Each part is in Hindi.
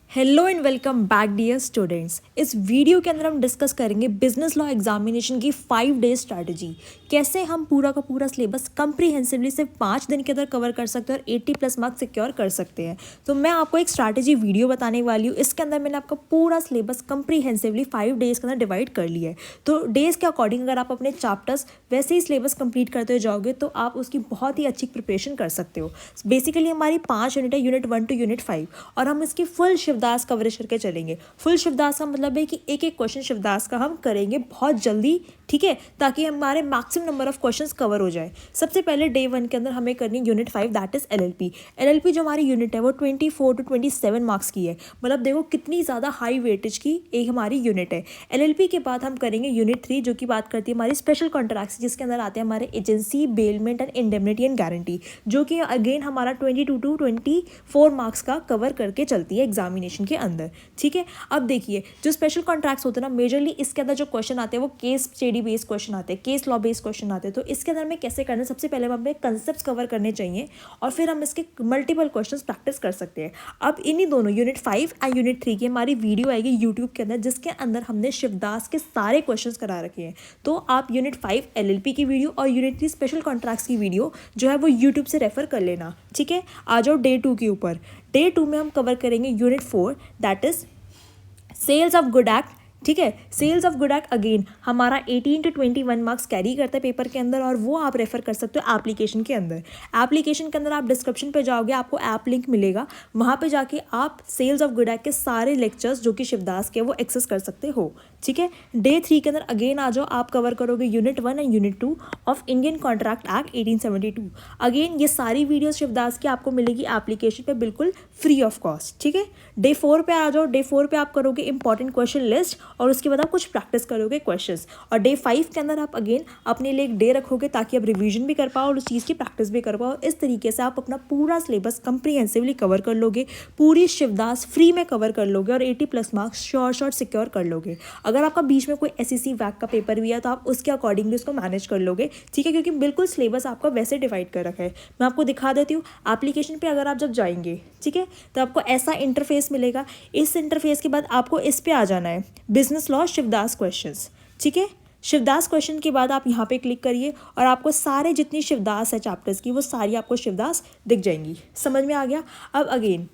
Hello and welcome back dear students. इस वीडियो के अंदर हम डिस्कस करेंगे बिजनेस लॉ एग्जामिनेशन की 5 डे स्ट्रैटेजी। कैसे हम पूरा का पूरा सिलेबस कंप्रीहेंसिवली सिर्फ 5 दिन के अंदर कवर कर सकते हैं और 80+ मार्क्स सिक्योर कर सकते हैं। तो मैं आपको एक स्ट्रैटेजी वीडियो बताने वाली हूँ। इसके अंदर मैंने आपका पूरा सिलेबस कंप्रीहेंसिवली 5 डेज़ के अंदर डिवाइड कर लिया है। तो डेज़ के अकॉर्डिंग अगर आप अपने चैप्टर्स वैसे ही सिलेबस कंप्लीट करते हो जाओगे तो आप उसकी बहुत ही अच्छी प्रिपरेशन कर सकते हो। बेसिकली हमारी 5 यूनिट है, यूनिट 1 टू यूनिट 5, और हम इसकी फुल शिवदास कवरेज करके चलेंगे। फुल शिवदास का मतलब है कि एक एक क्वेश्चन शिवदास का हम करेंगे बहुत जल्दी, ठीक है, ताकि हमारे maximum number of questions cover हो जाए। सबसे पहले डे 1 के अंदर हमें करनी unit 5, that is LLP. LLP जो हमारी यूनिट है वो 24 टू 27 मार्क्स की है। मतलब देखो कितनी ज़्यादा हाई वेटेज की एक हमारी यूनिट है। एलएलपी के बाद हम करेंगे यूनिट 3 जो कि बात करती है हमारी स्पेशल कॉन्ट्रैक्ट्स, जिसके अंदर आते हैं हमारे agency, bailment and indemnity and guarantee, जो कि अगेन हमारा 22 टू 24 मार्क्स का कवर करके चलती है एग्जामिनेशन के अंदर, ठीक है। अब देखिए जो स्पेशल कॉन्ट्रैक्ट्स होते हैं ना, मेजरली इसके अंदर जो क्वेश्चन आते हैं वो केस स्टडी बेस्ड क्वेश्चन आते हैं, केस लॉ बेस्ड क्वेश्चन आते हैं। तो इसके अंदर हमें कैसे करना है, सबसे पहले हम अपने कंसेप्ट कवर करने चाहिए और फिर हम इसके मल्टीपल क्वेश्चंस प्रैक्टिस कर सकते हैं। अब इन्हीं दोनों यूनिट 5 एंड यूनिट 3 की हमारी वीडियो आएगी यूट्यूब के अंदर, जिसके अंदर हमने शिवदास के सारे क्वेश्चंस करा रखे हैं। तो आप यूनिट 5 एलएलपी की वीडियो और यूनिट 3 स्पेशल कॉन्ट्रैक्ट्स की वीडियो जो है वो यूट्यूब से रेफर कर लेना, ठीक है। आ जाओ डे 2 के ऊपर। डे 2 में हम कवर करेंगे unit 4, that is sales of good act, ठीक है। Sales of good act again हमारा 18 टू 21 मार्क्स कैरी करता है पेपर के अंदर, और वो आप रेफर कर सकते हो एप्लीकेशन के अंदर। एप्लीकेशन के अंदर आप डिस्क्रिप्शन पे जाओगे, आपको ऐप लिंक मिलेगा, वहाँ पे जाके आप सेल्स ऑफ गुड एक्ट के सारे लेक्चर्स जो कि शिवदास के वो एक्सेस कर सकते हो, ठीक है। डे 3 के अंदर अगेन आ जाओ, आप कवर करोगे unit 1 and unit 2 of Indian contract act 1872। Again ये सारी वीडियोस शिवदास की आपको मिलेगी एप्लीकेशन पे बिल्कुल फ्री ऑफ कॉस्ट, ठीक है। डे 4 पे आ जाओ। डे 4 पे आप करोगे इंपॉर्टेंट क्वेश्चन लिस्ट और उसके बाद आप कुछ प्रैक्टिस करोगे क्वेश्चंस। और डे 5 के अंदर आप अगेन अपने लिए एक डे रखोगे ताकि आप रिवीजन भी कर पाओ और उस चीज़ की प्रैक्टिस भी कर पाओ। इस तरीके से आप अपना पूरा सिलेबस कंप्रीहेंसिवली कवर कर लोगे, पूरी शिवदास फ्री में कवर कर लोगे और 80+ मार्क्स श्योर सिक्योर कर लोगे। अगर आपका बीच में कोई एसएससी वैक का पेपर भी है तो आप उसके अकॉर्डिंगली उसको मैनेज कर लोगे, ठीक है, क्योंकि बिल्कुल सिलेबस आपका वैसे डिवाइड कर रखा है। मैं आपको दिखा देती हूँ। एप्लीकेशन पे अगर आप जब जाएंगे, ठीक है, तो आपको ऐसा इंटरफेस मिलेगा। इस इंटरफेस के बाद आपको इस पे आ जाना है, बिजनेस लॉ शिवदास क्वेश्चंस, ठीक है। शिवदास क्वेश्चन के बाद आप यहाँ पे क्लिक करिए और आपको सारे जितनी शिवदास है चैप्टर्स की वो सारी आपको शिवदास दिख जाएंगी। समझ में आ गया। अब अगेन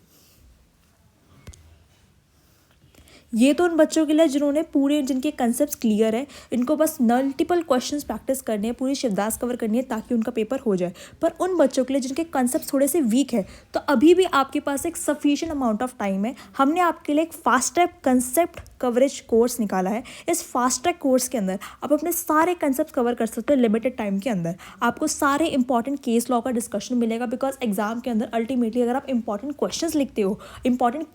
ये तो उन बच्चों के लिए जिन्होंने पूरे, जिनके कंसेप्ट क्लियर है, इनको बस मल्टीपल क्वेश्चंस प्रैक्टिस करने हैं, पूरी शिवदास कवर करनी है ताकि उनका पेपर हो जाए। पर उन बच्चों के लिए जिनके कंसेप्ट थोड़े से वीक है, तो अभी भी आपके पास एक सफिशिएंट अमाउंट ऑफ टाइम है। हमने आपके लिए एक fast track concept coverage course निकाला है। इस फास्ट ट्रैक कोर्स के अंदर आप अपने सारे कंसेप्ट कवर कर सकते हो लिमिटेड टाइम के अंदर। आपको सारे इंपॉर्टेंट केस लॉ का डिस्कशन मिलेगा, बिकॉज एग्जाम के अंदर अल्टीमेटली अगर आप इंपॉर्टेंट क्वेश्चंस लिखते हो, इंपॉर्टेंट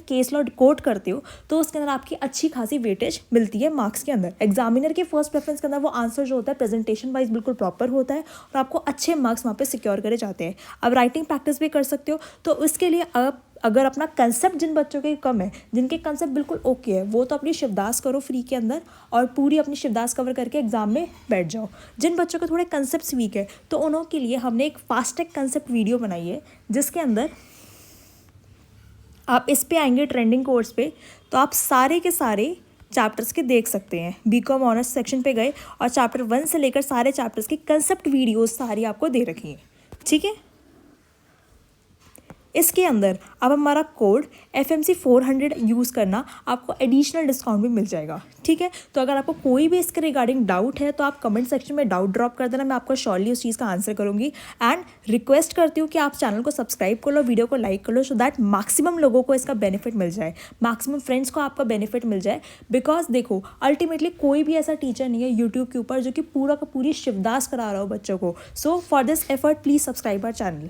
केस लॉ कोट करते हो, तो उसके अंदर आपकी अच्छी खासी वेटेज मिलती है मार्क्स के अंदर। एग्जामिनर के फर्स्ट प्रेफरेंस के अंदर वो आंसर जो होता है प्रेजेंटेशन वाइज बिल्कुल प्रॉपर होता है और आपको अच्छे मार्क्स वहाँ पे सिक्योर करे जाते हैं। अब राइटिंग प्रैक्टिस भी कर सकते हो। तो इसके लिए आप अगर अपना कंसेप्ट, जिन बच्चों के कम है, जिनके कंसेप्ट बिल्कुल ओके है, वो तो अपनी शिवदास करो फ्री के अंदर और पूरी अपनी शिवदास कवर करके एग्जाम में बैठ जाओ। जिन बच्चों के थोड़े कंसेप्ट वीक है तो उन्हों के लिए हमने एक फास्ट ट्रैक कंसेप्ट वीडियो बनाई है, जिसके अंदर आप इस पे आएंगे ट्रेंडिंग कोर्स पे, तो आप सारे के सारे चैप्टर्स के देख सकते हैं। बीकॉम ऑनर्स सेक्शन पे गए और चैप्टर 1 से लेकर सारे चैप्टर्स की कंसेप्ट वीडियोस सारी आपको दे रखी हैं, ठीक है। इसके अंदर अब हमारा कोड FMC 400 यूज़ करना, आपको एडिशनल डिस्काउंट भी मिल जाएगा, ठीक है। तो अगर आपको कोई भी इसके रिगार्डिंग डाउट है तो आप कमेंट सेक्शन में डाउट ड्रॉप कर देना, मैं आपको श्योरली उस चीज़ का आंसर करूँगी। एंड रिक्वेस्ट करती हूँ कि आप चैनल को सब्सक्राइब कर लो, वीडियो को लाइक कर लो, सो दैट मैक्सिमम लोगों को इसका बेनिफिट मिल जाए, मैक्सिमम फ्रेंड्स को आपका बेनिफिट मिल जाए। बिकॉज देखो अल्टीमेटली कोई भी ऐसा टीचर नहीं है यूट्यूब के ऊपर जो कि पूरा का पूरी शिवदास करा रहा हो बच्चों को। So for this effort please subscribe our channel.